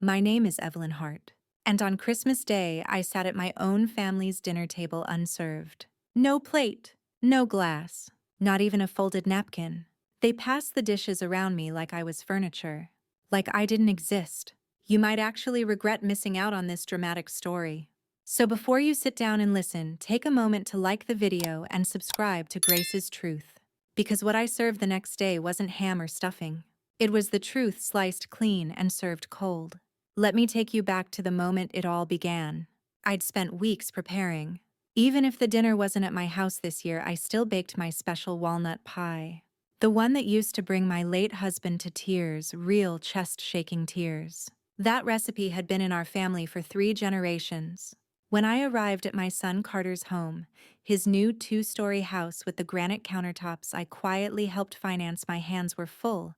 My name is Evelyn Hart, and on Christmas Day I sat at my own family's dinner table unserved. No plate, no glass, not even a folded napkin. They passed the dishes around me like I was furniture, like I didn't exist. You might actually regret missing out on this dramatic story. So before you sit down and listen, take a moment to like the video and subscribe to Grace's Truth. Because what I served the next day wasn't ham or stuffing. It was the truth sliced clean and served cold. Let me take you back to the moment it all began. I'd spent weeks preparing. Even if the dinner wasn't at my house this year, I still baked my special walnut pie. The one that used to bring my late husband to tears, real chest-shaking tears. That recipe had been in our family for 3 generations. When I arrived at my son Carter's home, his new 2-story house with the granite countertops I quietly helped finance, my hands were full,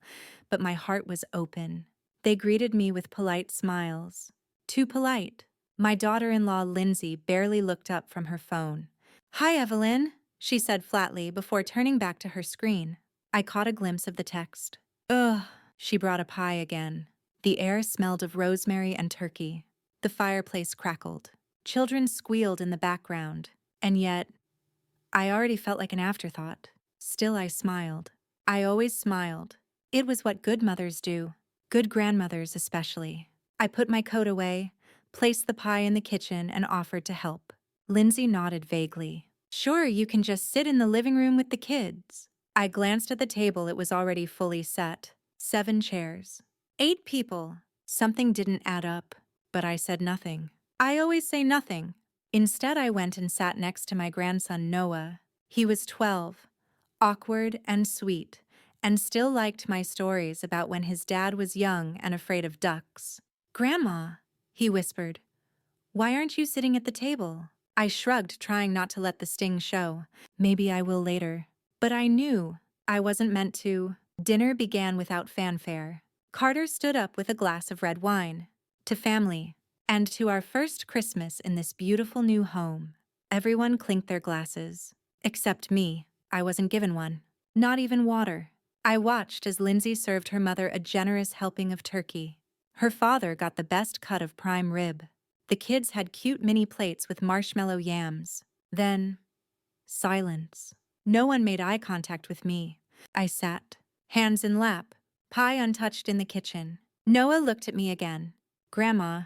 but my heart was open. They greeted me with polite smiles. Too polite. My daughter-in-law, Lindsay, barely looked up from her phone. "Hi, Evelyn," she said flatly before turning back to her screen. I caught a glimpse of the text. Ugh, she brought a pie again. The air smelled of rosemary and turkey. The fireplace crackled. Children squealed in the background. And yet, I already felt like an afterthought. Still, I smiled. I always smiled. It was what good mothers do. Good grandmothers especially. I put my coat away, placed the pie in the kitchen, and offered to help. Lindsay nodded vaguely. "Sure, you can just sit in the living room with the kids." I glanced at the table. It was already fully set. 7 chairs. 8 people. Something didn't add up, but I said nothing. I always say nothing. Instead, I went and sat next to my grandson Noah. He was 12, awkward and sweet, and still liked my stories about when his dad was young and afraid of ducks. "Grandma," he whispered, "why aren't you sitting at the table?" I shrugged, trying not to let the sting show. Maybe I will later. But I knew I wasn't meant to. Dinner began without fanfare. Carter stood up with a glass of red wine. "To family, and to our first Christmas in this beautiful new home." Everyone clinked their glasses. Except me. I wasn't given one. Not even water. I watched as Lindsay served her mother a generous helping of turkey. Her father got the best cut of prime rib. The kids had cute mini plates with marshmallow yams. Then, silence. No one made eye contact with me. I sat, hands in lap, pie untouched in the kitchen. Noah looked at me again. "Grandma,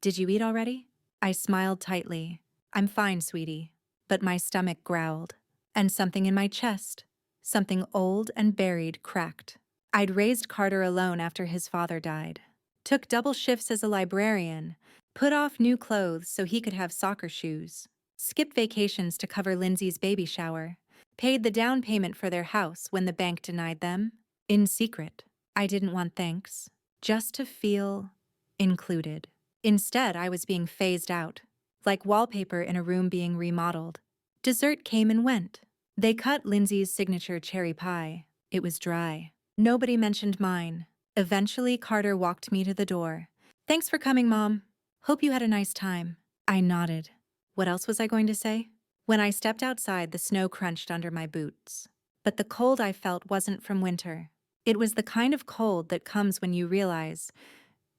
did you eat already?" I smiled tightly. "I'm fine, sweetie." But my stomach growled. And something in my chest, something old and buried, cracked. I'd raised Carter alone after his father died. Took double shifts as a librarian. Put off new clothes so he could have soccer shoes. Skipped vacations to cover Lindsay's baby shower. Paid the down payment for their house when the bank denied them. In secret. I didn't want thanks. Just to feel included. Instead, I was being phased out. Like wallpaper in a room being remodeled. Dessert came and went. They cut Lindsay's signature cherry pie. It was dry. Nobody mentioned mine. Eventually, Carter walked me to the door. "Thanks for coming, Mom. Hope you had a nice time." I nodded. What else was I going to say? When I stepped outside, the snow crunched under my boots. But the cold I felt wasn't from winter. It was the kind of cold that comes when you realize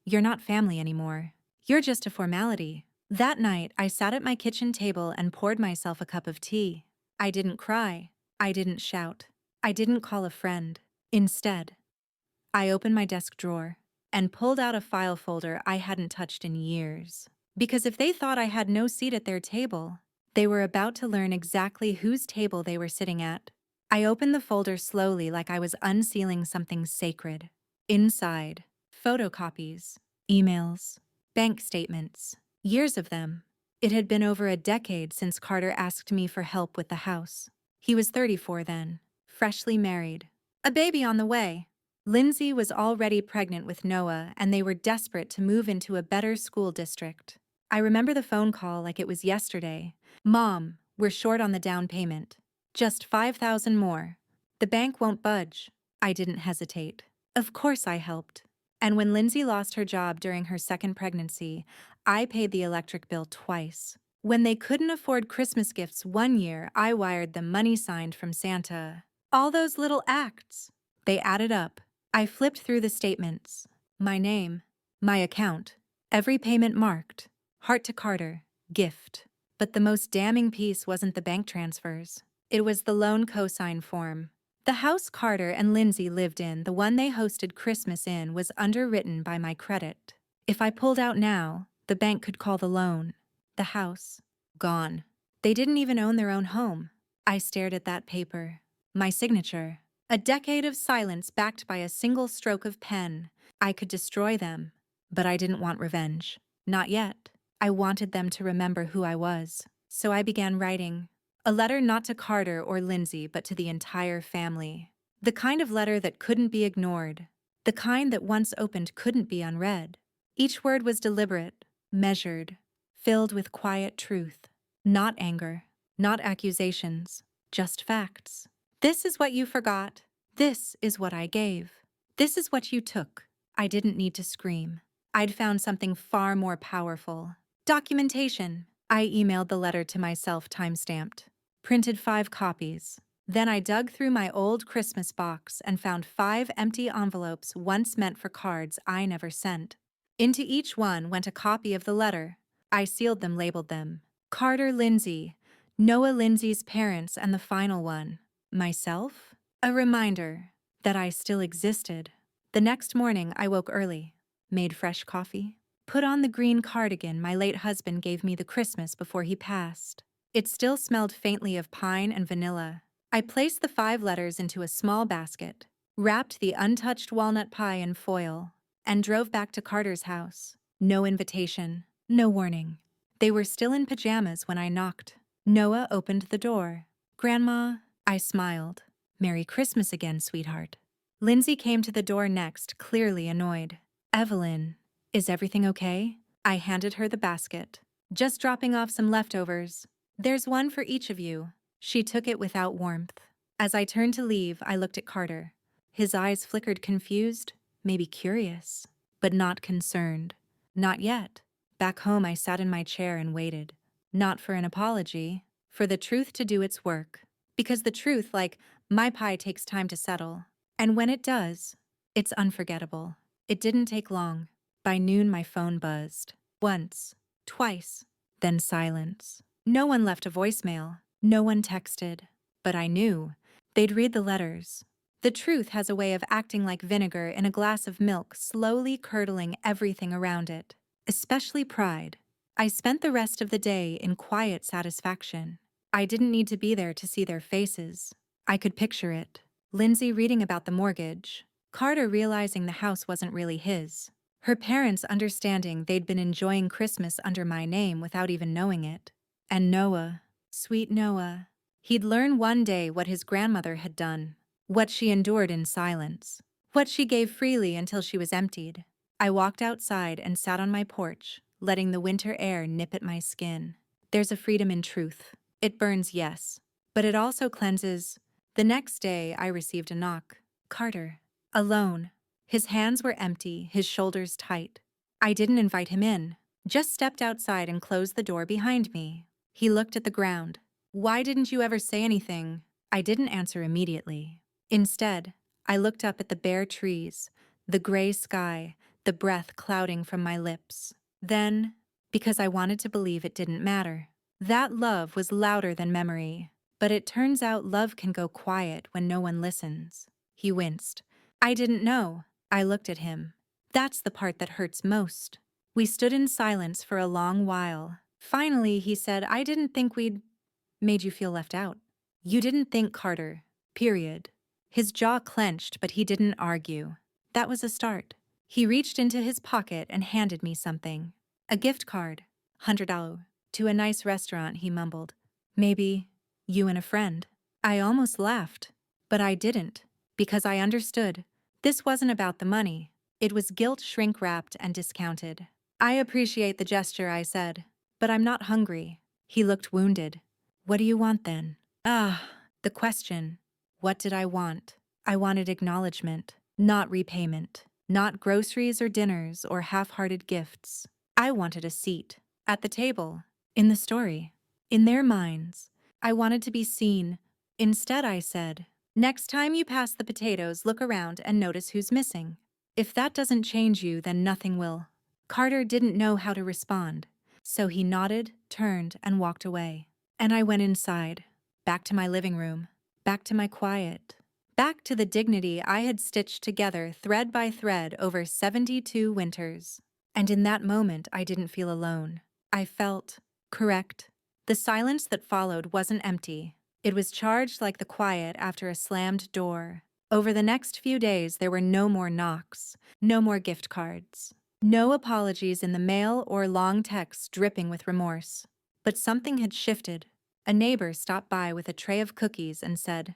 you're not family anymore. You're just a formality. That night, I sat at my kitchen table and poured myself a cup of tea. I didn't cry. I didn't shout. I didn't call a friend. Instead, I opened my desk drawer and pulled out a file folder I hadn't touched in years. Because if they thought I had no seat at their table, they were about to learn exactly whose table they were sitting at. I opened the folder slowly, like I was unsealing something sacred. Inside, photocopies, emails, bank statements, years of them. It had been over a decade since Carter asked me for help with the house. He was 34 then, freshly married. A baby on the way. Lindsay was already pregnant with Noah, and they were desperate to move into a better school district. I remember the phone call like it was yesterday. "Mom, we're short on the down payment. Just $5,000 more. The bank won't budge." I didn't hesitate. Of course I helped. And when Lindsay lost her job during her second pregnancy, I paid the electric bill twice. When they couldn't afford Christmas gifts one year, I wired them money signed from Santa. All those little acts. They added up. I flipped through the statements. My name, My account. Every payment marked. Heart to Carter. Gift. But the most damning piece wasn't the bank transfers. It was the loan cosign form. The house Carter and Lindsay lived in, the one they hosted Christmas in, was underwritten by my credit. If I pulled out now, the bank could call the loan. The house. Gone. They didn't even own their own home. I stared at that paper. My signature. A decade of silence backed by a single stroke of pen. I could destroy them, but I didn't want revenge. Not yet. I wanted them to remember who I was. So I began writing. A letter not to Carter or Lindsay, but to the entire family. The kind of letter that couldn't be ignored. The kind that once opened couldn't be unread. Each word was deliberate, measured, filled with quiet truth. Not anger, not accusations, just facts. This is what you forgot. This is what I gave. This is what you took. I didn't need to scream. I'd found something far more powerful. Documentation. I emailed the letter to myself, time-stamped. Printed 5 copies. Then I dug through my old Christmas box and found 5 empty envelopes once meant for cards I never sent. Into each one went a copy of the letter. I sealed them, labeled them. Carter Lindsay, Noah Lindsay's parents, and the final one, myself? A reminder that I still existed. The next morning I woke early, made fresh coffee, put on the green cardigan my late husband gave me the Christmas before he passed. It still smelled faintly of pine and vanilla. I placed the 5 letters into a small basket, wrapped the untouched walnut pie in foil, and drove back to Carter's house. No invitation, no warning. They were still in pajamas when I knocked. Noah opened the door. "Grandma," I smiled. "Merry Christmas again, sweetheart." Lindsay came to the door next, clearly annoyed. "Evelyn, is everything okay?" I handed her the basket. "Just dropping off some leftovers. There's one for each of you." She took it without warmth. As I turned to leave, I looked at Carter. His eyes flickered, confused, maybe curious, but not concerned. Not yet. Back home, I sat in my chair and waited. Not for an apology, for the truth to do its work. Because the truth, like my pie, takes time to settle. And when it does, it's unforgettable. It didn't take long. By noon, my phone buzzed. Once, twice, then silence. No one left a voicemail. No one texted. But I knew. They'd read the letters. The truth has a way of acting like vinegar in a glass of milk, slowly curdling everything around it, especially pride. I spent the rest of the day in quiet satisfaction. I didn't need to be there to see their faces. I could picture it. Lindsay reading about the mortgage. Carter realizing the house wasn't really his. Her parents understanding they'd been enjoying Christmas under my name without even knowing it. And Noah, sweet Noah. He'd learn one day what his grandmother had done, what she endured in silence, what she gave freely until she was emptied. I walked outside and sat on my porch, letting the winter air nip at my skin. There's a freedom in truth. It burns, yes, but it also cleanses. The next day, I received a knock. Carter. Alone. His hands were empty, his shoulders tight. I didn't invite him in, just stepped outside and closed the door behind me. He looked at the ground. "Why didn't you ever say anything?" I didn't answer immediately. Instead, I looked up at the bare trees, the gray sky, the breath clouding from my lips. Then, because I wanted to believe it didn't matter. That love was louder than memory. But it turns out love can go quiet when no one listens. He winced. "I didn't know." I looked at him. That's the part that hurts most. We stood in silence for a long while. Finally, he said, "I didn't think we'd made you feel left out." "You didn't think, Carter. Period." His jaw clenched, but he didn't argue. That was a start. He reached into his pocket and handed me something. A gift card. $100. To a nice restaurant, he mumbled. "Maybe you and a friend." I almost laughed, but I didn't, because I understood. This wasn't about the money. It was guilt shrink-wrapped and discounted. "I appreciate the gesture," I said, "but I'm not hungry." He looked wounded. "What do you want then?" The question. What did I want? I wanted acknowledgement, not repayment, not groceries or dinners or half-hearted gifts. I wanted a seat, at the table, in the story, in their minds. I wanted to be seen. Instead, I said, "Next time you pass the potatoes, look around and notice who's missing. If that doesn't change you, then nothing will." Carter didn't know how to respond, so he nodded, turned, and walked away. And I went inside, back to my living room, back to my quiet, back to the dignity I had stitched together thread by thread over 72 winters. And in that moment, I didn't feel alone. I felt correct. The silence that followed wasn't empty. It was charged like the quiet after a slammed door. Over the next few days, there were no more knocks, no more gift cards, no apologies in the mail or long texts dripping with remorse. But something had shifted. A neighbor stopped by with a tray of cookies and said,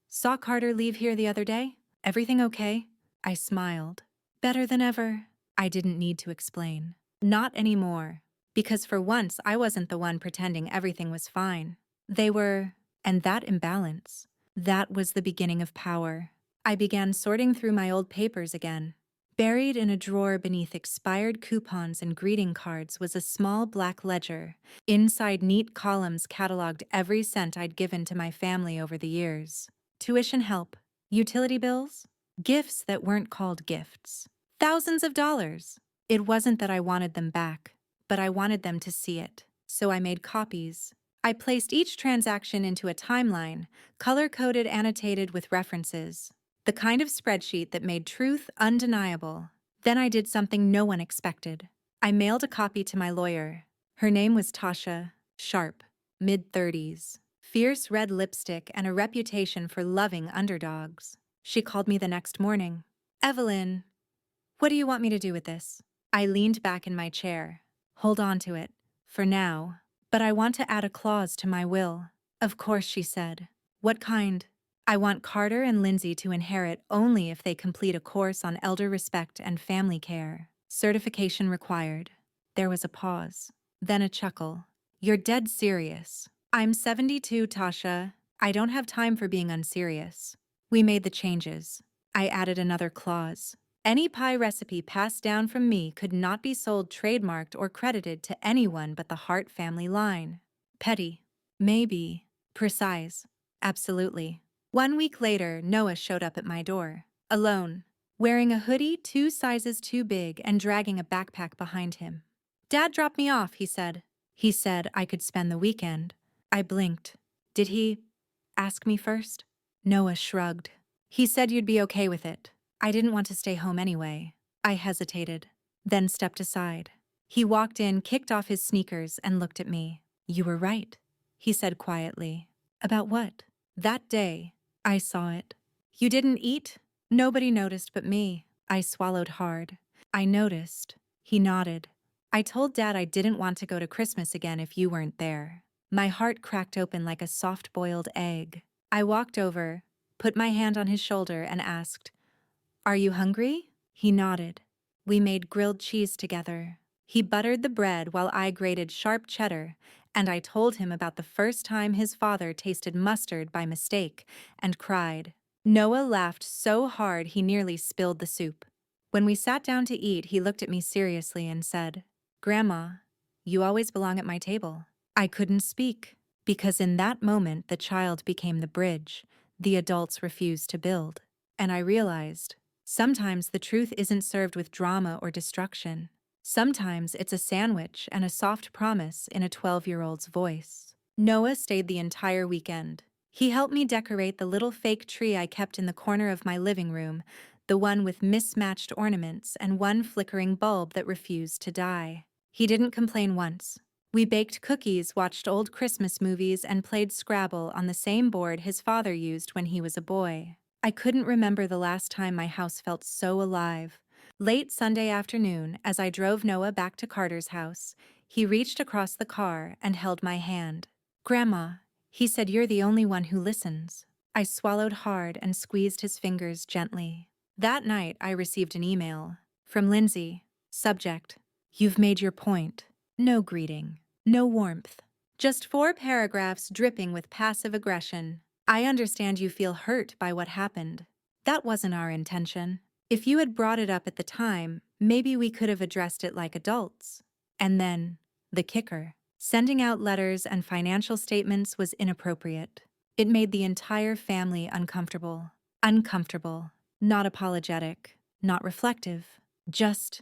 "Saw Carter leave here the other day? Everything okay?" I smiled. Better than ever. I didn't need to explain. Not anymore. Because for once, I wasn't the one pretending everything was fine. They were, and that imbalance, that was the beginning of power. I began sorting through my old papers again. Buried in a drawer beneath expired coupons and greeting cards was a small black ledger. Inside, neat columns cataloged every cent I'd given to my family over the years. Tuition help, utility bills, gifts that weren't called gifts. Thousands of dollars. It wasn't that I wanted them back, but I wanted them to see it. So I made copies. I placed each transaction into a timeline, color-coded, annotated with references. The kind of spreadsheet that made truth undeniable. Then I did something no one expected. I mailed a copy to my lawyer. Her name was Tasha, sharp, mid-30s, fierce red lipstick and a reputation for loving underdogs. She called me the next morning. "Evelyn, what do you want me to do with this?" I leaned back in my chair. "Hold on to it, for now. But I want to add a clause to my will." "Of course," she said. "What kind?" "I want Carter and Lindsay to inherit only if they complete a course on elder respect and family care. Certification required." There was a pause, then a chuckle. "You're dead serious." "I'm 72, Tasha. I don't have time for being unserious." We made the changes. I added another clause. Any pie recipe passed down from me could not be sold, trademarked, or credited to anyone but the Hart family line. Petty. Maybe. Precise. Absolutely. 1 week later, Noah showed up at my door. Alone. Wearing a hoodie 2 sizes too big and dragging a backpack behind him. "Dad dropped me off," he said. He said I could spend the weekend. I blinked. "Did he ask me first?" Noah shrugged. "He said you'd be okay with it." I didn't want to stay home anyway. I hesitated, then stepped aside. He walked in, kicked off his sneakers, and looked at me. "You were right," he said quietly. "About what?" "That day. I saw it." "You didn't eat?" "Nobody noticed but me." I swallowed hard. "I noticed." He nodded. "I told Dad I didn't want to go to Christmas again if you weren't there." My heart cracked open like a soft-boiled egg. I walked over, put my hand on his shoulder, and asked, "Are you hungry?" He nodded. We made grilled cheese together. He buttered the bread while I grated sharp cheddar, and I told him about the first time his father tasted mustard by mistake and cried. Noah laughed so hard he nearly spilled the soup. When we sat down to eat, he looked at me seriously and said, "Grandma, you always belong at my table." I couldn't speak, because in that moment the child became the bridge the adults refused to build. And I realized, sometimes the truth isn't served with drama or destruction. Sometimes it's a sandwich and a soft promise in a 12-year-old's voice. Noah stayed the entire weekend. He helped me decorate the little fake tree I kept in the corner of my living room, the one with mismatched ornaments and one flickering bulb that refused to die. He didn't complain once. We baked cookies, watched old Christmas movies, and played Scrabble on the same board his father used when he was a boy. I couldn't remember the last time my house felt so alive. Late Sunday afternoon, as I drove Noah back to Carter's house, he reached across the car and held my hand. "Grandma," he said, "you're the only one who listens." I swallowed hard and squeezed his fingers gently. That night, I received an email. From Lindsay. Subject: "You've made your point." No greeting. No warmth. Just 4 paragraphs dripping with passive aggression. "I understand you feel hurt by what happened. That wasn't our intention. If you had brought it up at the time, maybe we could have addressed it like adults." And then, the kicker. Sending out letters and financial statements was inappropriate. It made the entire family uncomfortable. Uncomfortable. Not apologetic. Not reflective. Just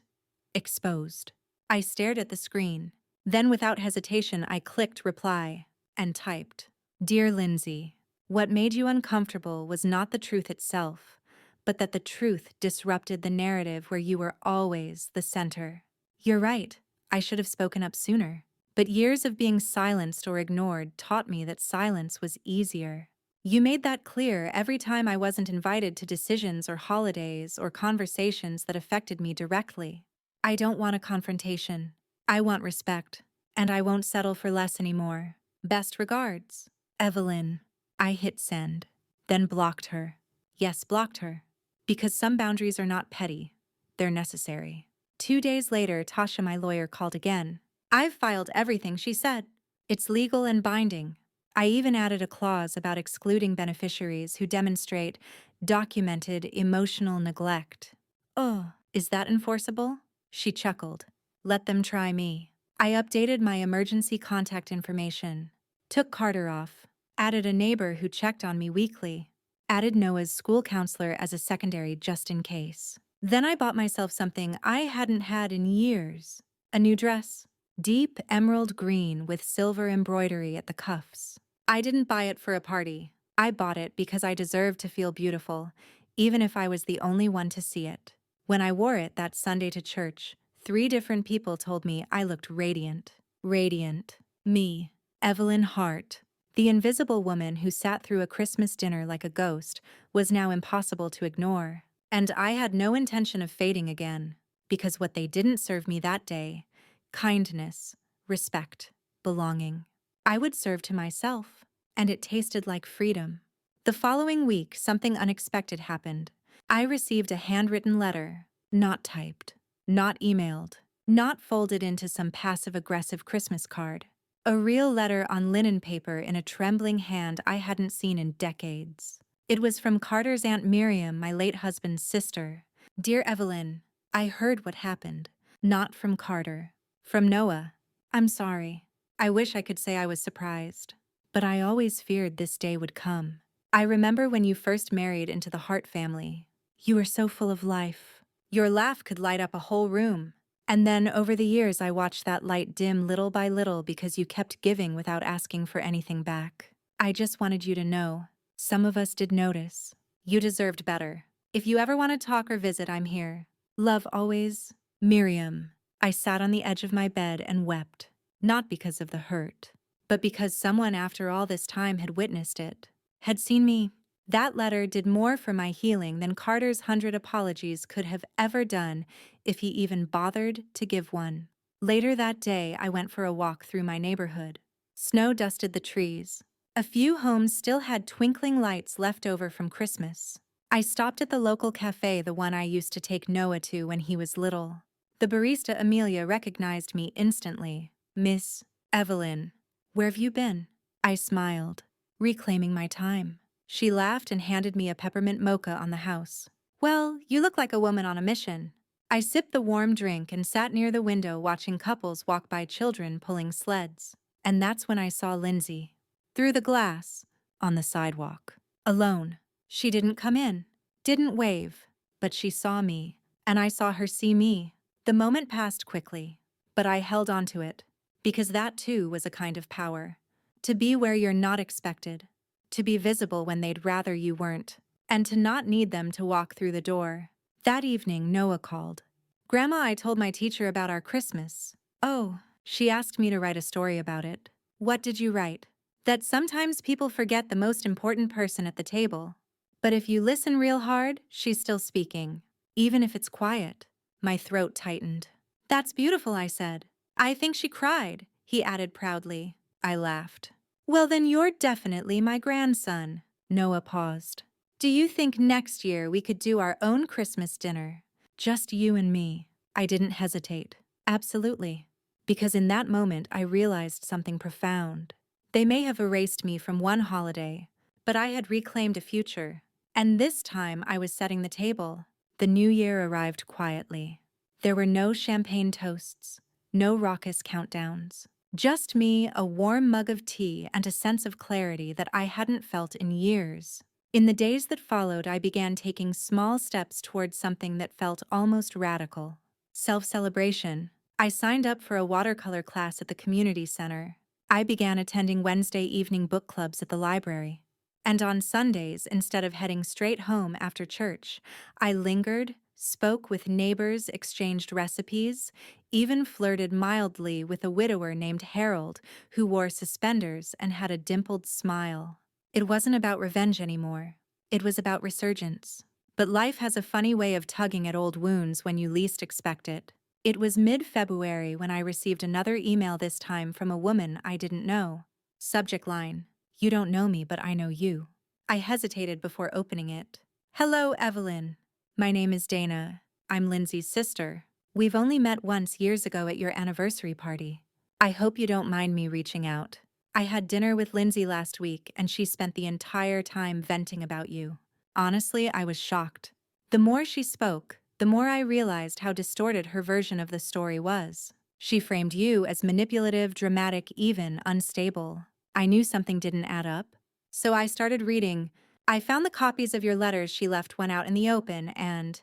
Exposed. I stared at the screen. Then without hesitation I clicked reply and typed, "Dear Lindsay, what made you uncomfortable was not the truth itself, but that the truth disrupted the narrative where you were always the center. You're right, I should have spoken up sooner. But years of being silenced or ignored taught me that silence was easier. You made that clear every time I wasn't invited to decisions or holidays or conversations that affected me directly. I don't want a confrontation. I want respect. And I won't settle for less anymore. Best regards, Evelyn." I hit send, then blocked her. Yes, blocked her. Because some boundaries are not petty. They're necessary. 2 days later, Tasha, my lawyer, called again. "I've filed everything she said. It's legal and binding. I even added a clause about excluding beneficiaries who demonstrate documented emotional neglect." "Oh, is that enforceable?" She chuckled. "Let them try me." I updated my emergency contact information, took Carter off, added a neighbor who checked on me weekly, added Noah's school counselor as a secondary just in case. Then I bought myself something I hadn't had in years. A new dress. Deep emerald green with silver embroidery at the cuffs. I didn't buy it for a party. I bought it because I deserved to feel beautiful, even if I was the only one to see it. When I wore it that Sunday to church, 3 different people told me I looked radiant. Radiant. Me, Evelyn Hart. The invisible woman who sat through a Christmas dinner like a ghost was now impossible to ignore. And I had no intention of fading again, because what they didn't serve me that day, kindness, respect, belonging, I would serve to myself, and it tasted like freedom. The following week, something unexpected happened. I received a handwritten letter, not typed, not emailed, not folded into some passive-aggressive Christmas card. A real letter on linen paper in a trembling hand I hadn't seen in decades. It was from Carter's Aunt Miriam, my late husband's sister. "Dear Evelyn, I heard what happened. Not from Carter. From Noah. I'm sorry. I wish I could say I was surprised. But I always feared this day would come. I remember when you first married into the Hart family. You were so full of life. Your laugh could light up a whole room. And then over the years I watched that light dim little by little because you kept giving without asking for anything back. I just wanted you to know. Some of us did notice. You deserved better. If you ever want to talk or visit, I'm here. Love always, Miriam." I sat on the edge of my bed and wept, not because of the hurt, but because someone after all this time had witnessed it, had seen me. That letter did more for my healing than Carter's 100 apologies could have ever done if he even bothered to give one. Later that day, I went for a walk through my neighborhood. Snow dusted the trees. A few homes still had twinkling lights left over from Christmas. I stopped at the local cafe, the one I used to take Noah to when he was little. The barista Amelia recognized me instantly. "Miss Evelyn, where've you been?" I smiled, reclaiming my time. She laughed and handed me a peppermint mocha on the house. "Well, you look like a woman on a mission." I sipped the warm drink and sat near the window watching couples walk by children pulling sleds. And that's when I saw Lindsay. Through the glass, on the sidewalk. Alone. She didn't come in, didn't wave, but she saw me, and I saw her see me. The moment passed quickly, but I held on to it, because that too was a kind of power. To be where you're not expected, to be visible when they'd rather you weren't, and to not need them to walk through the door. That evening, Noah called. "Grandma, I told my teacher about our Christmas." "Oh," she asked me to write a story about it. "What did you write?" "That sometimes people forget the most important person at the table. But if you listen real hard, she's still speaking, even if it's quiet." My throat tightened. "That's beautiful," I said. "I think she cried," he added proudly. I laughed. "Well, then you're definitely my grandson." Noah paused. "Do you think next year we could do our own Christmas dinner? Just you and me." I didn't hesitate. "Absolutely." Because in that moment I realized something profound. They may have erased me from one holiday, but I had reclaimed a future. And this time I was setting the table. The new year arrived quietly. There were no champagne toasts, no raucous countdowns. Just me, a warm mug of tea, and a sense of clarity that I hadn't felt in years. In the days that followed, I began taking small steps towards something that felt almost radical. Self-celebration. I signed up for a watercolor class at the community center. I began attending Wednesday evening book clubs at the library. And on Sundays, instead of heading straight home after church, I lingered, spoke with neighbors, exchanged recipes, even flirted mildly with a widower named Harold who wore suspenders and had a dimpled smile. It wasn't about revenge anymore. It was about resurgence. But life has a funny way of tugging at old wounds when you least expect it. It was mid-February when I received another email, this time from a woman I didn't know. Subject line: "You don't know me, but I know you." I hesitated before opening it. "Hello, Evelyn. My name is Dana. I'm Lindsay's sister. We've only met once years ago at your anniversary party. I hope you don't mind me reaching out. I had dinner with Lindsay last week, and she spent the entire time venting about you. Honestly, I was shocked. The more she spoke, the more I realized how distorted her version of the story was. She framed you as manipulative, dramatic, even unstable. I knew something didn't add up. So I started reading. I found the copies of your letters she left when out in the open, and...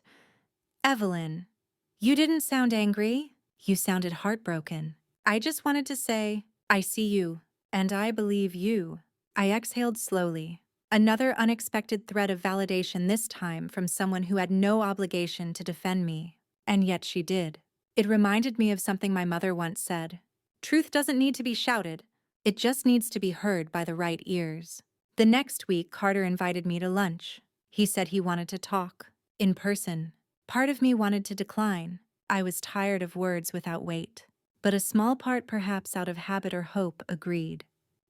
Evelyn, you didn't sound angry. You sounded heartbroken. I just wanted to say, I see you, and I believe you." I exhaled slowly. Another unexpected thread of validation, this time from someone who had no obligation to defend me. And yet she did. It reminded me of something my mother once said. Truth doesn't need to be shouted. It just needs to be heard by the right ears. The next week, Carter invited me to lunch. He said he wanted to talk. In person. Part of me wanted to decline. I was tired of words without weight. But a small part, perhaps out of habit or hope, agreed.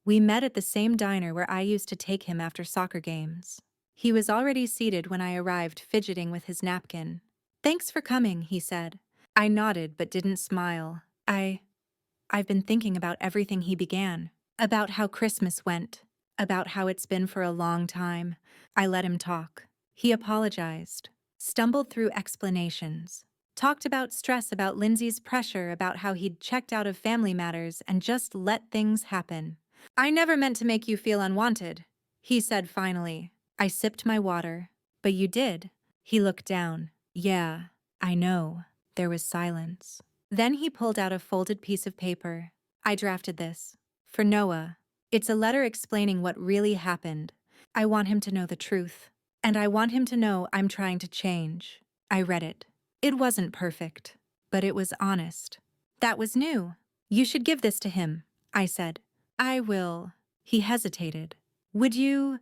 We met at the same diner where I used to take him after soccer games. He was already seated when I arrived, fidgeting with his napkin. "Thanks for coming," he said. I nodded but didn't smile. I've been thinking about everything he began. About how Christmas went. About how it's been for a long time. I let him talk. He apologized. Stumbled through explanations. Talked about stress, about Lindsay's pressure, about how he'd checked out of Family Matters and just let things happen. "I never meant to make you feel unwanted," he said finally. I sipped my water. "But you did." He looked down. "Yeah, I know." There was silence. Then he pulled out a folded piece of paper. "I drafted this. For Noah. It's a letter explaining what really happened. I want him to know the truth. And I want him to know I'm trying to change." I read it. It wasn't perfect, but it was honest. "That was new. You should give this to him," I said. "I will." He hesitated. "Would you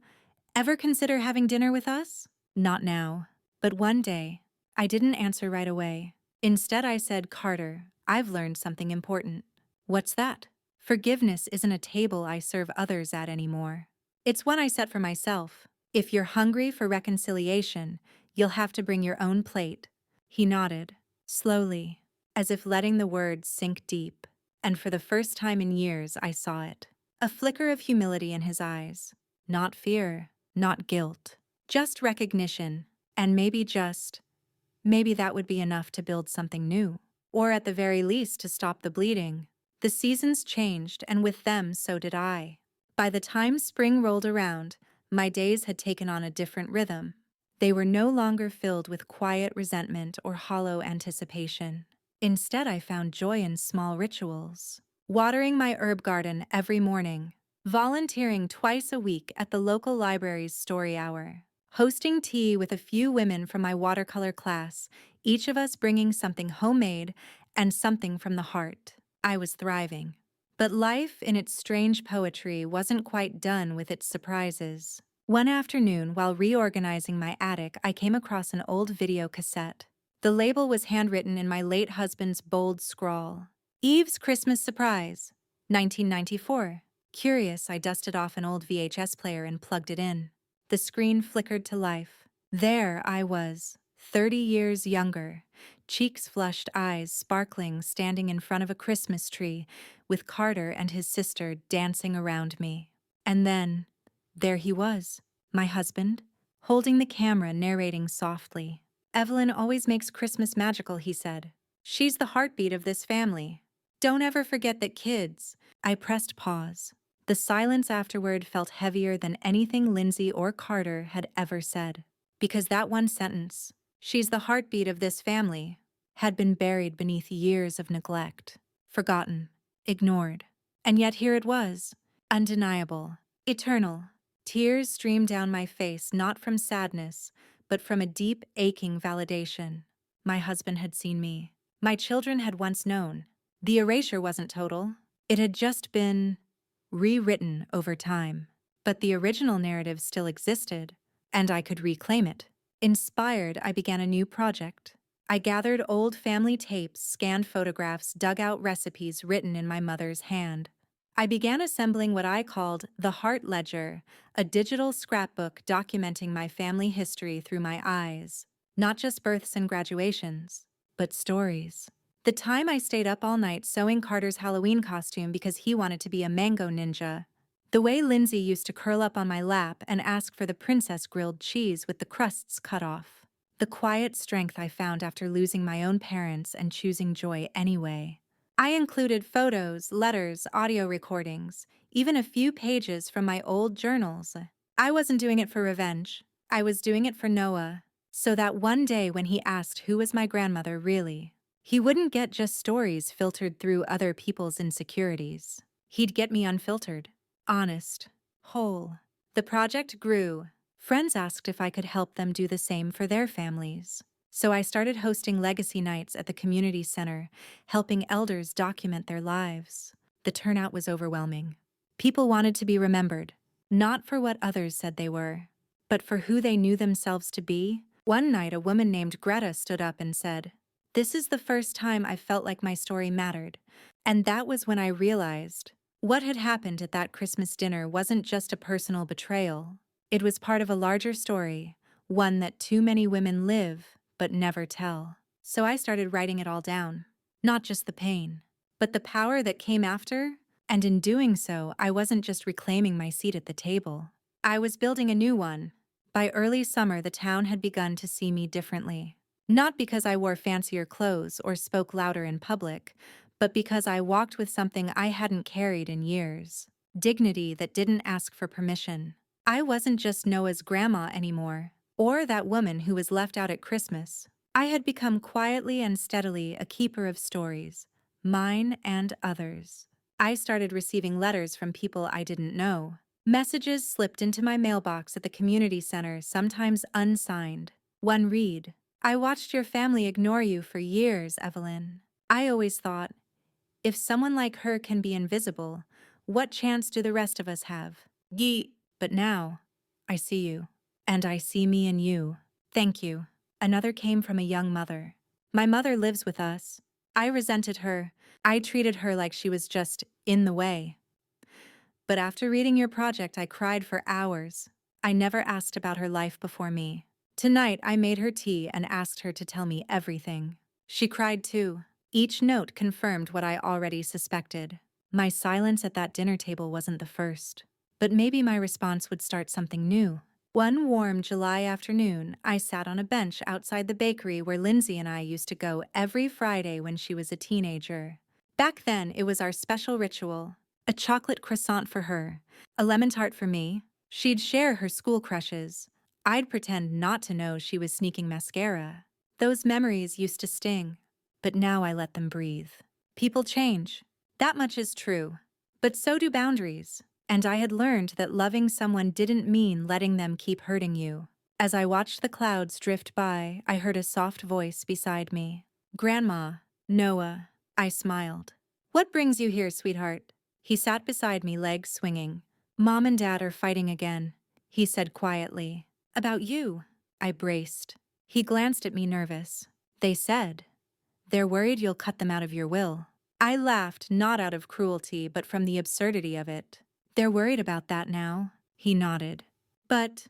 ever consider having dinner with us?" "Not now, but one day." I didn't answer right away. Instead, I said, "Carter, I've learned something important." "What's that?" "Forgiveness isn't a table I serve others at anymore. It's one I set for myself. If you're hungry for reconciliation, you'll have to bring your own plate." He nodded, slowly, as if letting the words sink deep. And for the first time in years, I saw it. A flicker of humility in his eyes. Not fear, not guilt. Just recognition. And maybe that would be enough to build something new. Or at the very least to stop the bleeding. The seasons changed, and with them so did I. By the time spring rolled around, my days had taken on a different rhythm. They were no longer filled with quiet resentment or hollow anticipation. Instead, I found joy in small rituals. Watering my herb garden every morning. Volunteering twice a week at the local library's story hour. Hosting tea with a few women from my watercolor class, each of us bringing something homemade and something from the heart. I was thriving. But life, in its strange poetry, wasn't quite done with its surprises. One afternoon, while reorganizing my attic, I came across an old video cassette. The label was handwritten in my late husband's bold scrawl. "Eve's Christmas Surprise, 1994. Curious, I dusted off an old VHS player and plugged it in. The screen flickered to life. There I was, 30 years younger, cheeks flushed, eyes sparkling, standing in front of a Christmas tree, with Carter and his sister dancing around me. And then, there he was, my husband, holding the camera, narrating softly. "Evelyn always makes Christmas magical," he said. "She's the heartbeat of this family. Don't ever forget that kids." I pressed pause. The silence afterward felt heavier than anything Lindsay or Carter had ever said. Because that one sentence, "She's the heartbeat of this family," had been buried beneath years of neglect, forgotten, ignored. And yet here it was, undeniable, eternal. Tears streamed down my face not from sadness, but from a deep, aching validation. My husband had seen me. My children had once known. The erasure wasn't total. It had just been rewritten over time. But the original narrative still existed, and I could reclaim it. Inspired, I began a new project. I gathered old family tapes, scanned photographs, dug out recipes written in my mother's hand. I began assembling what I called the Hart Ledger, a digital scrapbook documenting my family history through my eyes. Not just births and graduations, but stories. The time I stayed up all night sewing Carter's Halloween costume because he wanted to be a mango ninja. The way Lindsay used to curl up on my lap and ask for the princess grilled cheese with the crusts cut off. The quiet strength I found after losing my own parents and choosing joy anyway. I included photos, letters, audio recordings, even a few pages from my old journals. I wasn't doing it for revenge. I was doing it for Noah, so that one day when he asked who was my grandmother really, he wouldn't get just stories filtered through other people's insecurities. He'd get me unfiltered, honest, whole. The project grew. Friends asked if I could help them do the same for their families. So I started hosting legacy nights at the community center, helping elders document their lives. The turnout was overwhelming. People wanted to be remembered, not for what others said they were, but for who they knew themselves to be. One night, a woman named Greta stood up and said, "This is the first time I felt like my story mattered." And that was when I realized what had happened at that Christmas dinner wasn't just a personal betrayal. It was part of a larger story, one that too many women live but never tell. So I started writing it all down. Not just the pain, but the power that came after. And in doing so, I wasn't just reclaiming my seat at the table. I was building a new one. By early summer, the town had begun to see me differently. Not because I wore fancier clothes or spoke louder in public, but because I walked with something I hadn't carried in years. Dignity that didn't ask for permission. I wasn't just Noah's grandma anymore, or that woman who was left out at Christmas. I had become quietly and steadily a keeper of stories, mine and others. I started receiving letters from people I didn't know. Messages slipped into my mailbox at the community center, sometimes unsigned. One read, "I watched your family ignore you for years, Evelyn. I always thought, if someone like her can be invisible, what chance do the rest of us have? But now, I see you. And I see me in you. Thank you." Another came from a young mother. "My mother lives with us. I resented her. I treated her like she was just in the way. But after reading your project, I cried for hours. I never asked about her life before me. Tonight, I made her tea and asked her to tell me everything. She cried too. Each note confirmed what I already suspected. My silence at that dinner table wasn't the first. But maybe my response would start something new. One warm July afternoon, I sat on a bench outside the bakery where Lindsay and I used to go every Friday when she was a teenager. Back then, it was our special ritual. A chocolate croissant for her, a lemon tart for me. She'd share her school crushes. I'd pretend not to know she was sneaking mascara. Those memories used to sting, but now I let them breathe. People change. That much is true. But so do boundaries. And I had learned that loving someone didn't mean letting them keep hurting you. As I watched the clouds drift by, I heard a soft voice beside me. "Grandma, Noah." I smiled. "What brings you here, sweetheart?" He sat beside me, legs swinging. "Mom and Dad are fighting again," he said quietly. "About you." I braced. He glanced at me, nervous. "They said they're worried you'll cut them out of your will." I laughed, not out of cruelty, but from the absurdity of it. "They're worried about that now," he nodded. "But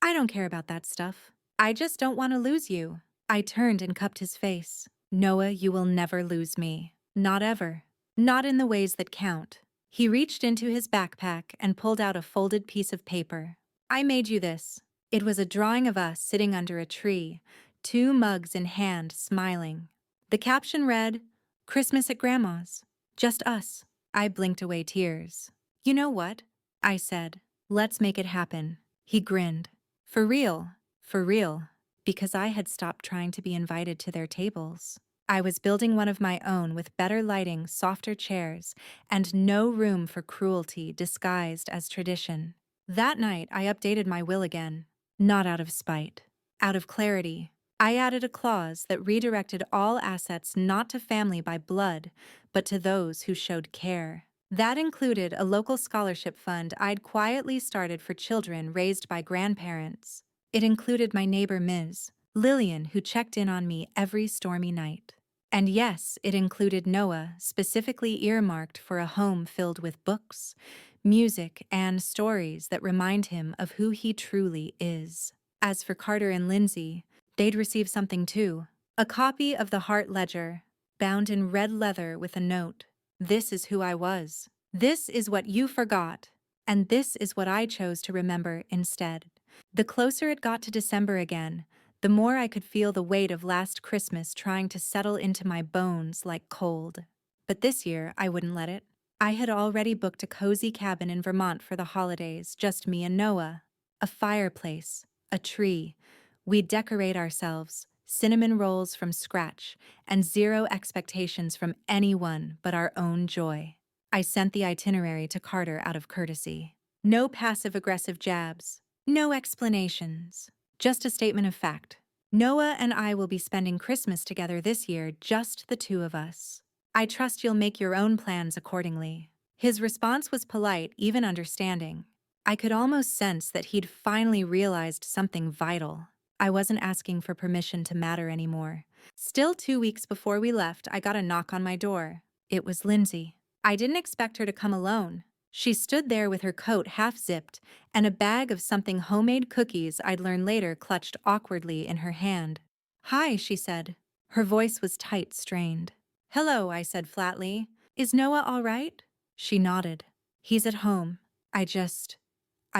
I don't care about that stuff. I just don't want to lose you." I turned and cupped his face. "Noah, you will never lose me. Not ever. Not in the ways that count." He reached into his backpack and pulled out a folded piece of paper. "I made you this." It was a drawing of us sitting under a tree, 2 mugs in hand, smiling. The caption read, "Christmas at Grandma's. Just us." I blinked away tears. "You know what?" I said. "Let's make it happen." He grinned. "For real. For real." Because I had stopped trying to be invited to their tables. I was building one of my own with better lighting, softer chairs, and no room for cruelty disguised as tradition. That night, I updated my will again. Not out of spite. Out of clarity. I added a clause that redirected all assets not to family by blood, but to those who showed care. That included a local scholarship fund I'd quietly started for children raised by grandparents. It included my neighbor Ms. Lillian, who checked in on me every stormy night. And yes, it included Noah, specifically earmarked for a home filled with books, music, and stories that remind him of who he truly is. As for Carter and Lindsay, they'd receive something too. A copy of the Hart Ledger, bound in red leather with a note. This is who I was. This is what you forgot. And this is what I chose to remember instead. The closer it got to December again, the more I could feel the weight of last Christmas trying to settle into my bones like cold. But this year, I wouldn't let it. I had already booked a cozy cabin in Vermont for the holidays, just me and Noah. A fireplace, a tree. We'd decorate ourselves, cinnamon rolls from scratch, and zero expectations from anyone but our own joy. I sent the itinerary to Carter out of courtesy. No passive-aggressive jabs, no explanations. Just a statement of fact. Noah and I will be spending Christmas together this year, just the two of us. I trust you'll make your own plans accordingly. His response was polite, even understanding. I could almost sense that he'd finally realized something vital. I wasn't asking for permission to matter anymore. Still 2 weeks before we left, I got a knock on my door. It was Lindsay. I didn't expect her to come alone. She stood there with her coat half-zipped and a bag of something homemade cookies I'd learn later clutched awkwardly in her hand. "Hi," she said. Her voice was tight, strained. "Hello," I said flatly. "Is Noah all right?" She nodded. "He's at home. I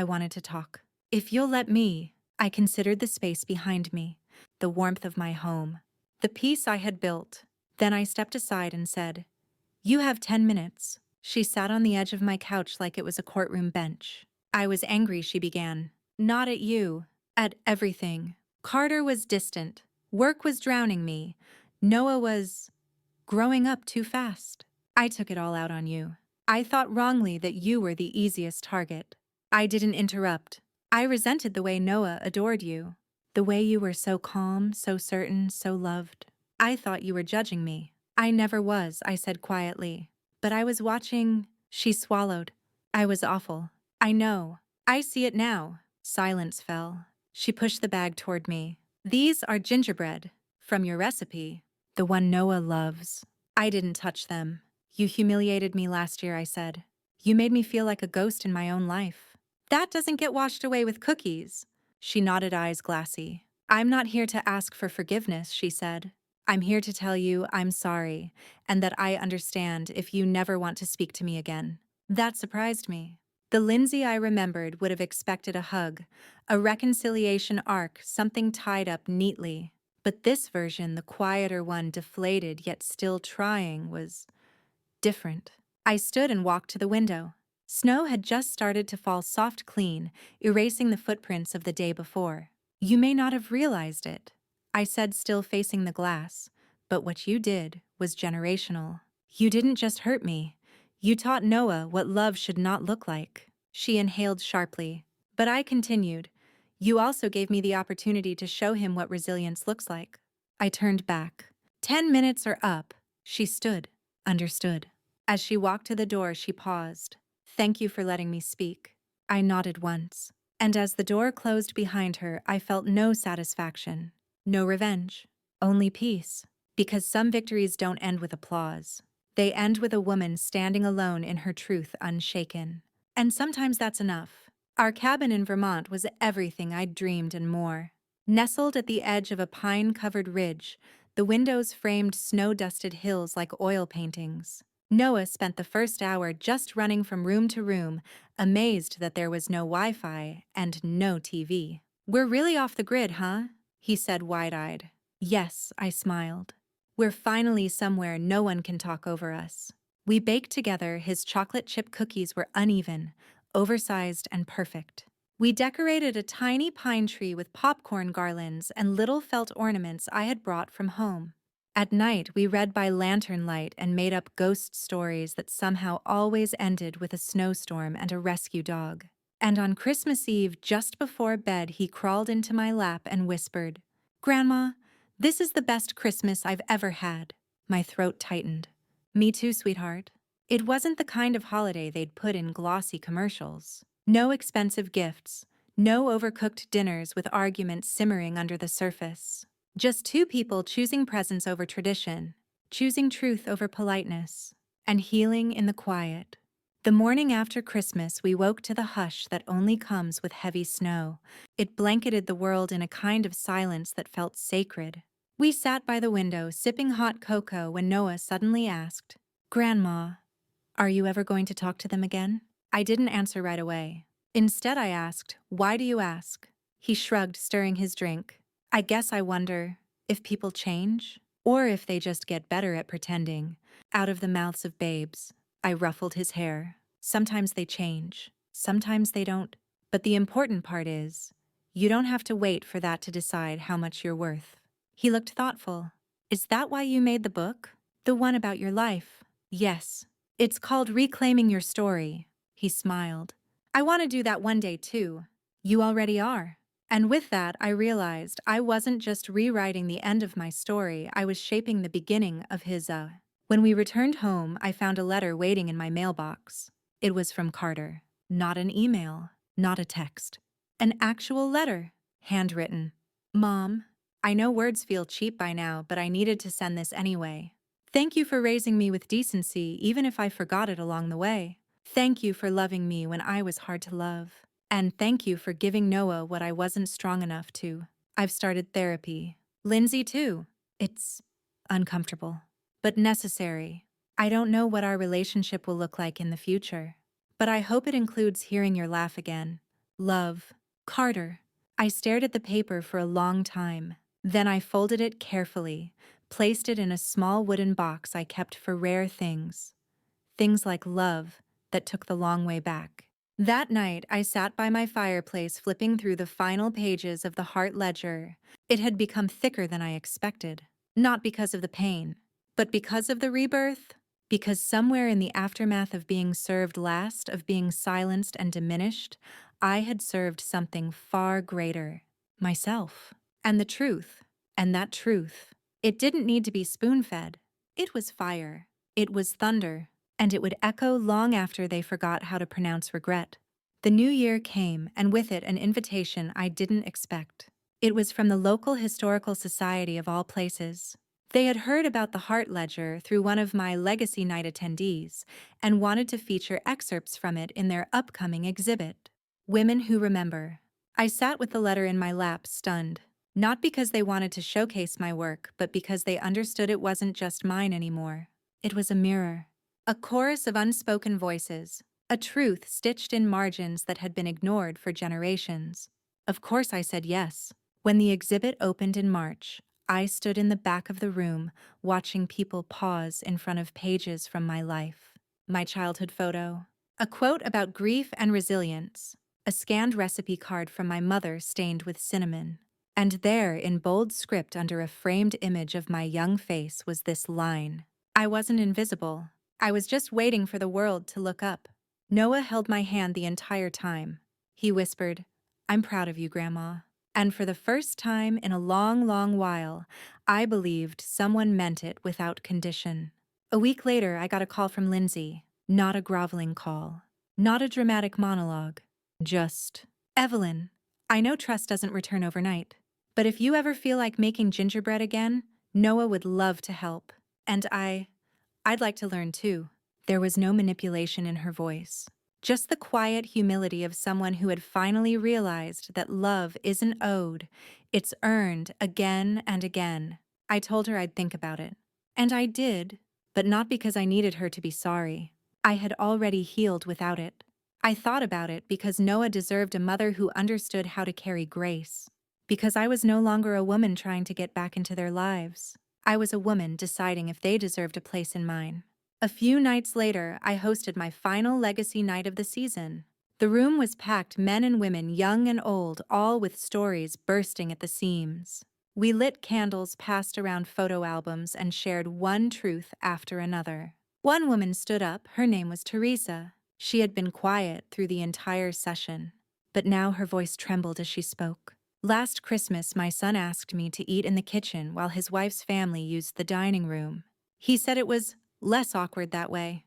wanted to talk. If you'll let me." I considered the space behind me, the warmth of my home, the peace I had built. Then I stepped aside and said, "You have 10 minutes. She sat on the edge of my couch like it was a courtroom bench. "I was angry," she began. "Not at you. At everything. Carter was distant. Work was drowning me. Noah was growing up too fast. I took it all out on you. I thought wrongly that you were the easiest target." I didn't interrupt. I resented the way Noah adored you. The way you were so calm, so certain, so loved. I thought you were judging me. "I never was," I said quietly. "But I was watching." She swallowed. "I was awful. I know. I see it now." Silence fell. She pushed the bag toward me. "These are gingerbread. From your recipe. The one Noah loves." I didn't touch them. "You humiliated me last year," I said. "You made me feel like a ghost in my own life. That doesn't get washed away with cookies." She nodded, eyes glassy. "I'm not here to ask for forgiveness," she said. "I'm here to tell you I'm sorry, and that I understand if you never want to speak to me again." That surprised me. The Lindsay I remembered would have expected a hug, a reconciliation arc, something tied up neatly. But this version, the quieter one, deflated yet still trying, was different. I stood and walked to the window. Snow had just started to fall soft clean, erasing the footprints of the day before. "You may not have realized it," I said, still facing the glass, "but what you did was generational. You didn't just hurt me. You taught Noah what love should not look like." She inhaled sharply, but I continued. "You also gave me the opportunity to show him what resilience looks like." I turned back. 10 minutes are up." She stood. "Understood." As she walked to the door, she paused. "Thank you for letting me speak." I nodded once. And as the door closed behind her, I felt no satisfaction, no revenge, only peace. Because some victories don't end with applause. They end with a woman standing alone in her truth, unshaken. And sometimes that's enough. Our cabin in Vermont was everything I'd dreamed and more. Nestled at the edge of a pine-covered ridge, the windows framed snow-dusted hills like oil paintings. Noah spent the first hour just running from room to room, amazed that there was no Wi-Fi and no TV. "We're really off the grid, huh?" he said wide-eyed. "Yes," I smiled. "We're finally somewhere no one can talk over us." We baked together. His chocolate chip cookies were uneven, oversized, and perfect. We decorated a tiny pine tree with popcorn garlands and little felt ornaments I had brought from home. At night, we read by lantern light and made up ghost stories that somehow always ended with a snowstorm and a rescue dog. And on Christmas Eve, just before bed, he crawled into my lap and whispered, "Grandma, this is the best Christmas I've ever had." My throat tightened. Me too, sweetheart. It wasn't the kind of holiday they'd put in glossy commercials. No expensive gifts, no overcooked dinners with arguments simmering under the surface. Just two people choosing presence over tradition, choosing truth over politeness, and healing in the quiet. The morning after Christmas, we woke to the hush that only comes with heavy snow. It blanketed the world in a kind of silence that felt sacred. We sat by the window, sipping hot cocoa, when Noah suddenly asked, "Grandma, are you ever going to talk to them again?" I didn't answer right away. Instead, I asked, "Why do you ask?" He shrugged, stirring his drink. "I guess I wonder if people change, or if they just get better at pretending." Out of the mouths of babes, I ruffled his hair. Sometimes they change, sometimes they don't. But the important part is, you don't have to wait for that to decide how much you're worth. He looked thoughtful. "Is that why you made the book? The one about your life?" "Yes. It's called Reclaiming Your Story." He smiled. "I want to do that one day too." "You already are." And with that, I realized I wasn't just rewriting the end of my story, I was shaping the beginning of his. When we returned home, I found a letter waiting in my mailbox. It was from Carter. Not an email, not a text. An actual letter, handwritten. "Mom, I know words feel cheap by now, but I needed to send this anyway. Thank you for raising me with decency, even if I forgot it along the way. Thank you for loving me when I was hard to love. And thank you for giving Noah what I wasn't strong enough to. I've started therapy. Lindsay too. It's uncomfortable, but necessary. I don't know what our relationship will look like in the future, but I hope it includes hearing your laugh again. Love, Carter." I stared at the paper for a long time. Then I folded it carefully, placed it in a small wooden box I kept for rare things. Things like love that took the long way back. That night, I sat by my fireplace flipping through the final pages of the Hart ledger. It had become thicker than I expected. Not because of the pain, but because of the rebirth. Because somewhere in the aftermath of being served last, of being silenced and diminished, I had served something far greater. Myself. And the truth. And that truth. It didn't need to be spoon-fed. It was fire. It was thunder. And it would echo long after they forgot how to pronounce regret. The new year came, and with it an invitation I didn't expect. It was from the local historical society of all places. They had heard about the Hart Ledger through one of my Legacy Night attendees and wanted to feature excerpts from it in their upcoming exhibit. Women Who Remember. I sat with the letter in my lap, stunned. Not because they wanted to showcase my work, but because they understood it wasn't just mine anymore. It was a mirror. A chorus of unspoken voices, a truth stitched in margins that had been ignored for generations. Of course I said yes. When the exhibit opened in March, I stood in the back of the room, watching people pause in front of pages from my life. My childhood photo, a quote about grief and resilience, a scanned recipe card from my mother stained with cinnamon. And there, in bold script under a framed image of my young face, was this line: "I wasn't invisible. I was just waiting for the world to look up." Noah held my hand the entire time. He whispered, "I'm proud of you, Grandma." And for the first time in a long, long while, I believed someone meant it without condition. A week later, I got a call from Lindsay. Not a groveling call. Not a dramatic monologue. Just, "Evelyn, I know trust doesn't return overnight, but if you ever feel like making gingerbread again, Noah would love to help. And I'd like to learn too." There was no manipulation in her voice, just the quiet humility of someone who had finally realized that love isn't owed, it's earned again and again. I told her I'd think about it. And I did, but not because I needed her to be sorry. I had already healed without it. I thought about it because Noah deserved a mother who understood how to carry grace. Because I was no longer a woman trying to get back into their lives. I was a woman deciding if they deserved a place in mine. A few nights later, I hosted my final Legacy Night of the season. The room was packed, men and women, young and old, all with stories bursting at the seams. We lit candles, passed around photo albums, and shared one truth after another. One woman stood up. Her name was Teresa. She had been quiet through the entire session, but now her voice trembled as she spoke. Last Christmas, my son asked me to eat in the kitchen while his wife's family used the dining room. He said it was less awkward that way.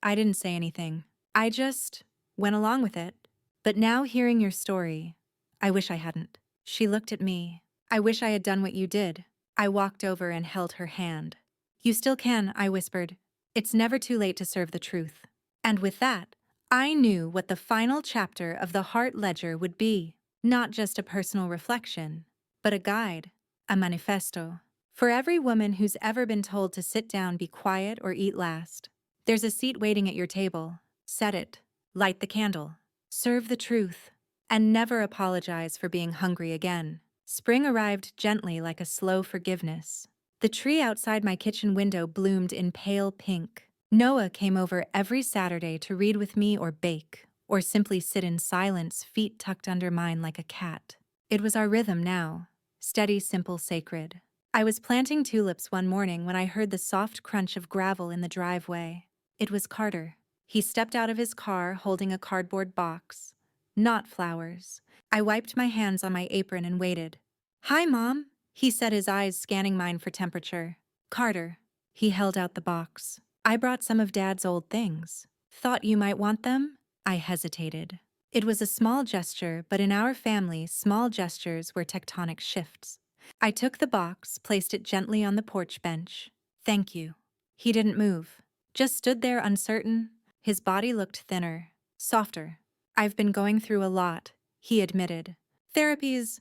I didn't say anything. I just went along with it. But now, hearing your story, I wish I hadn't. She looked at me. I wish I had done what you did. I walked over and held her hand. You still can, I whispered. It's never too late to serve the truth. And with that, I knew what the final chapter of the Hart Ledger would be. Not just a personal reflection, but a guide, a manifesto. For every woman who's ever been told to sit down, be quiet, or eat last, there's a seat waiting at your table. Set it, light the candle, serve the truth, and never apologize for being hungry again. Spring arrived gently like a slow forgiveness. The tree outside my kitchen window bloomed in pale pink. Noah came over every Saturday to read with me or bake, or simply sit in silence, feet tucked under mine like a cat. It was our rhythm now, steady, simple, sacred. I was planting tulips one morning when I heard the soft crunch of gravel in the driveway. It was Carter. He stepped out of his car holding a cardboard box. Not flowers. I wiped my hands on my apron and waited. Hi, Mom, he said, his eyes scanning mine for temperature. Carter. He held out the box. I brought some of Dad's old things. Thought you might want them? I hesitated. It was a small gesture, but in our family, small gestures were tectonic shifts. I took the box, placed it gently on the porch bench. Thank you. He didn't move, just stood there uncertain. His body looked thinner, softer. I've been going through a lot, he admitted. Therapy's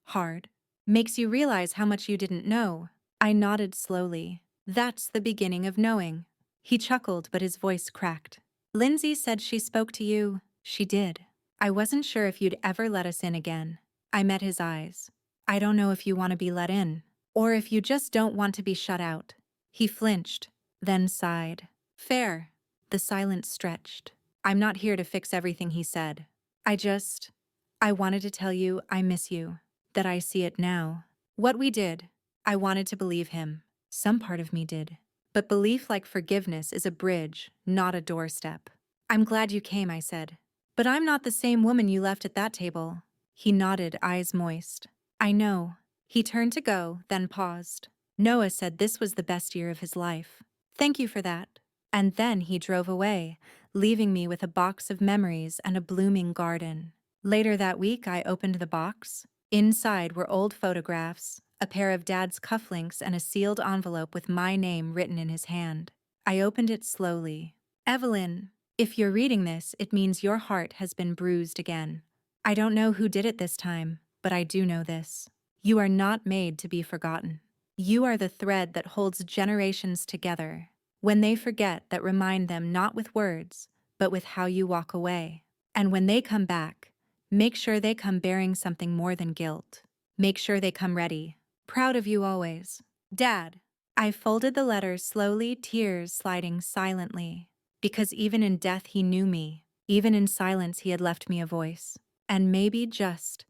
hard. Makes you realize how much you didn't know. I nodded slowly. That's the beginning of knowing. He chuckled, but his voice cracked. Lindsay said she spoke to you. She did. I wasn't sure if you'd ever let us in again. I met his eyes. I don't know if you want to be let in, or if you just don't want to be shut out. He flinched, then sighed. Fair. The silence stretched. I'm not here to fix everything, he said. I wanted to tell you I miss you, that I see it now. What we did, I wanted to believe him. Some part of me did. But belief, like forgiveness, is a bridge, not a doorstep. I'm glad you came, I said. But I'm not the same woman you left at that table. He nodded, eyes moist. I know. He turned to go, then paused. Noah said this was the best year of his life. Thank you for that. And then he drove away, leaving me with a box of memories and a blooming garden. Later that week, I opened the box. Inside were old photographs, a pair of Dad's cufflinks, and a sealed envelope with my name written in his hand. I opened it slowly. Evelyn, if you're reading this, it means your heart has been bruised again. I don't know who did it this time, but I do know this. You are not made to be forgotten. You are the thread that holds generations together. When they forget, that remind them not with words, but with how you walk away. And when they come back, make sure they come bearing something more than guilt. Make sure they come ready. Proud of you always. Dad. I folded the letter slowly, tears sliding silently. Because even in death he knew me. Even in silence he had left me a voice. And maybe, just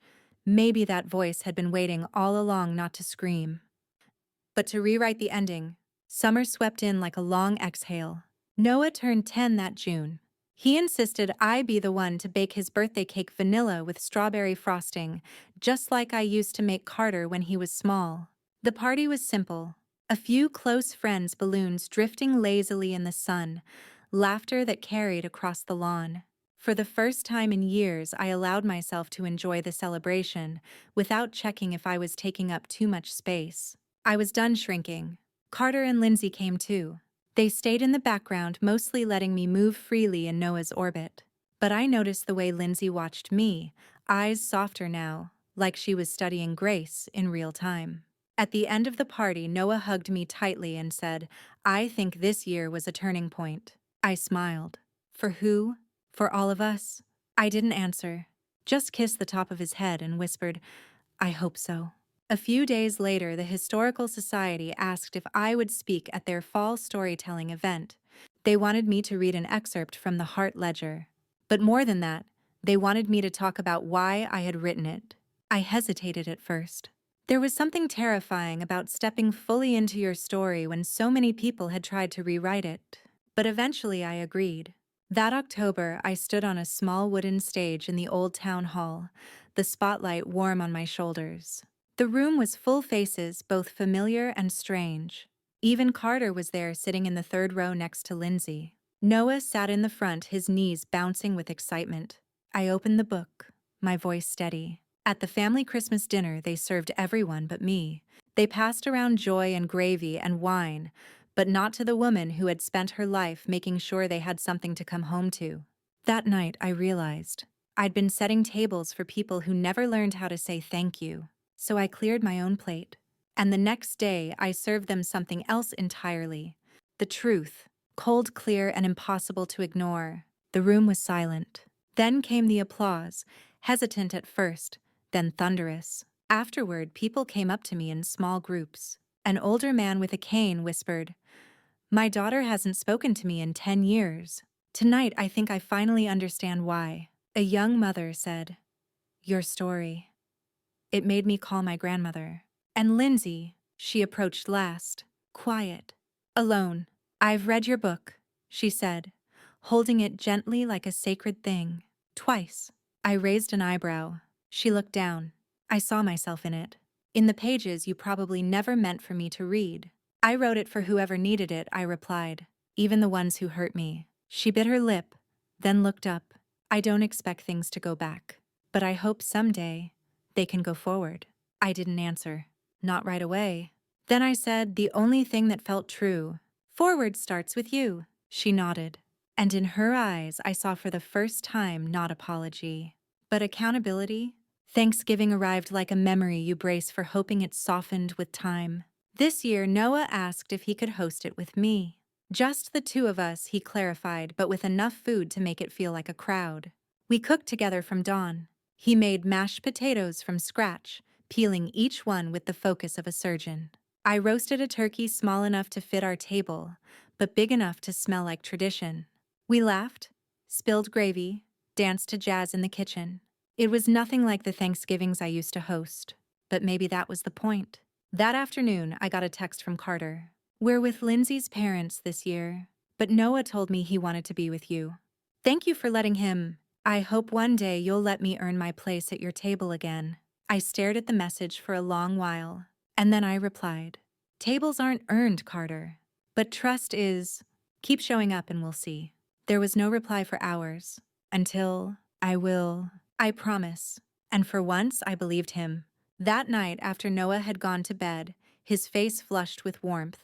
maybe, that voice had been waiting all along, not to scream, but to rewrite the ending. Summer swept in like a long exhale. Noah turned 10 that June. He insisted I be the one to bake his birthday cake vanilla with strawberry frosting, just like I used to make Carter when he was small. The party was simple. A few close friends, balloons drifting lazily in the sun, laughter that carried across the lawn. For the first time in years, I allowed myself to enjoy the celebration without checking if I was taking up too much space. I was done shrinking. Carter and Lindsay came too. They stayed in the background, mostly letting me move freely in Noah's orbit. But I noticed the way Lindsay watched me, eyes softer now, like she was studying Grace in real time. At the end of the party, Noah hugged me tightly and said, I think this year was a turning point. I smiled. For who? For all of us? I didn't answer, just kissed the top of his head and whispered, I hope so. A few days later, the Historical Society asked if I would speak at their fall storytelling event. They wanted me to read an excerpt from the Hart Ledger. But more than that, they wanted me to talk about why I had written it. I hesitated at first. There was something terrifying about stepping fully into your story when so many people had tried to rewrite it. But eventually I agreed. That October, I stood on a small wooden stage in the old town hall, the spotlight warm on my shoulders. The room was full faces, both familiar and strange. Even Carter was there, sitting in the third row next to Lindsay. Noah sat in the front, his knees bouncing with excitement. I opened the book, my voice steady. At the family Christmas dinner, they served everyone but me. They passed around joy and gravy and wine, but not to the woman who had spent her life making sure they had something to come home to. That night, I realized I'd been setting tables for people who never learned how to say thank you. So I cleared my own plate. And the next day, I served them something else entirely. The truth, cold, clear, and impossible to ignore. The room was silent. Then came the applause, hesitant at first, then thunderous. Afterward, people came up to me in small groups. An older man with a cane whispered, "My daughter hasn't spoken to me in 10 years. Tonight, I think I finally understand why." A young mother said, "Your story. It made me call my grandmother." And Lindsay, she approached last, quiet, alone. "I've read your book," she said, holding it gently like a sacred thing. Twice. I raised an eyebrow. She looked down. I saw myself in it. "In the pages you probably never meant for me to read." "I wrote it for whoever needed it," I replied. "Even the ones who hurt me." She bit her lip, then looked up. "I don't expect things to go back, but I hope someday they can go forward." I didn't answer. Not right away. Then I said the only thing that felt true. "Forward starts with you." She nodded. And in her eyes, I saw for the first time not apology, but accountability. Thanksgiving arrived like a memory you brace for, hoping it softened with time. This year, Noah asked if he could host it with me. Just the two of us, he clarified, but with enough food to make it feel like a crowd. We cooked together from dawn. He made mashed potatoes from scratch, peeling each one with the focus of a surgeon. I roasted a turkey small enough to fit our table, but big enough to smell like tradition. We laughed, spilled gravy, danced to jazz in the kitchen. It was nothing like the Thanksgivings I used to host, but maybe that was the point. That afternoon, I got a text from Carter. "We're with Lindsay's parents this year, but Noah told me he wanted to be with you. Thank you for letting him. I hope one day you'll let me earn my place at your table again." I stared at the message for a long while, and then I replied, "Tables aren't earned, Carter, but trust is. Keep showing up and we'll see." There was no reply for hours, until, "I will. I promise." And for once, I believed him. That night, after Noah had gone to bed, his face flushed with warmth,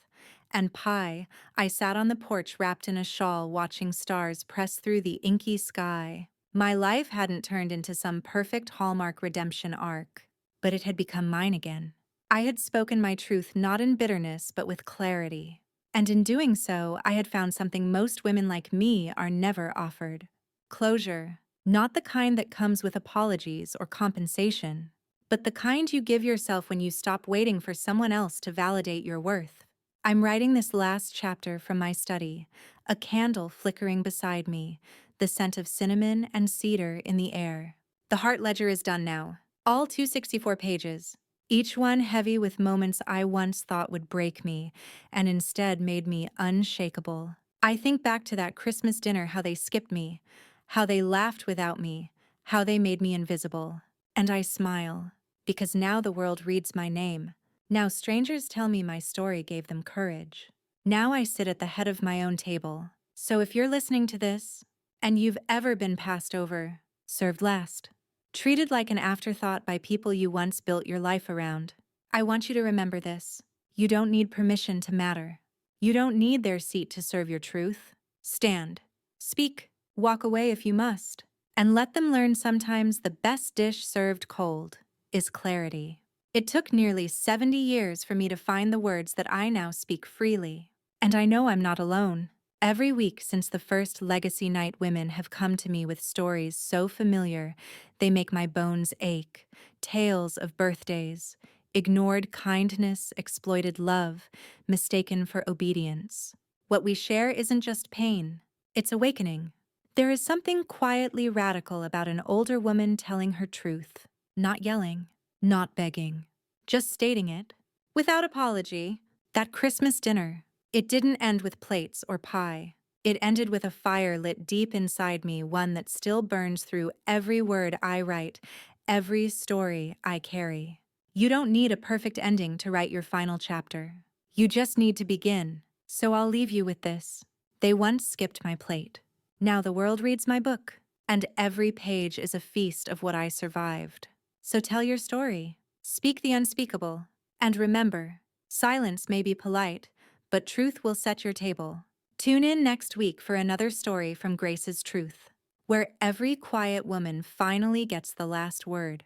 and I sat on the porch wrapped in a shawl, watching stars press through the inky sky. My life hadn't turned into some perfect Hallmark redemption arc, but it had become mine again. I had spoken my truth not in bitterness, but with clarity. And in doing so, I had found something most women like me are never offered. Closure. Not the kind that comes with apologies or compensation, but the kind you give yourself when you stop waiting for someone else to validate your worth. I'm writing this last chapter from my study, a candle flickering beside me, the scent of cinnamon and cedar in the air. The Heart Ledger is done now. All 264 pages. Each one heavy with moments I once thought would break me, and instead made me unshakable. I think back to that Christmas dinner, how they skipped me, how they laughed without me, how they made me invisible. And I smile, because now the world reads my name. Now strangers tell me my story gave them courage. Now I sit at the head of my own table. So if you're listening to this, and you've ever been passed over, served last, treated like an afterthought by people you once built your life around, I want you to remember this. You don't need permission to matter. You don't need their seat to serve your truth. Stand, speak, walk away if you must, and let them learn sometimes the best dish served cold is clarity. It took nearly 70 years for me to find the words that I now speak freely. And I know I'm not alone. Every week since the first Legacy Night, women have come to me with stories so familiar they make my bones ache. Tales of birthdays, ignored kindness, exploited love, mistaken for obedience. What we share isn't just pain, it's awakening. There is something quietly radical about an older woman telling her truth, not yelling, not begging, just stating it. Without apology, that Christmas dinner, it didn't end with plates or pie. It ended with a fire lit deep inside me, one that still burns through every word I write, every story I carry. You don't need a perfect ending to write your final chapter. You just need to begin. So I'll leave you with this. They once skipped my plate. Now the world reads my book, and every page is a feast of what I survived. So tell your story. Speak the unspeakable. And remember, silence may be polite, but truth will set your table. Tune in next week for another story from Grace's Truth, where every quiet woman finally gets the last word.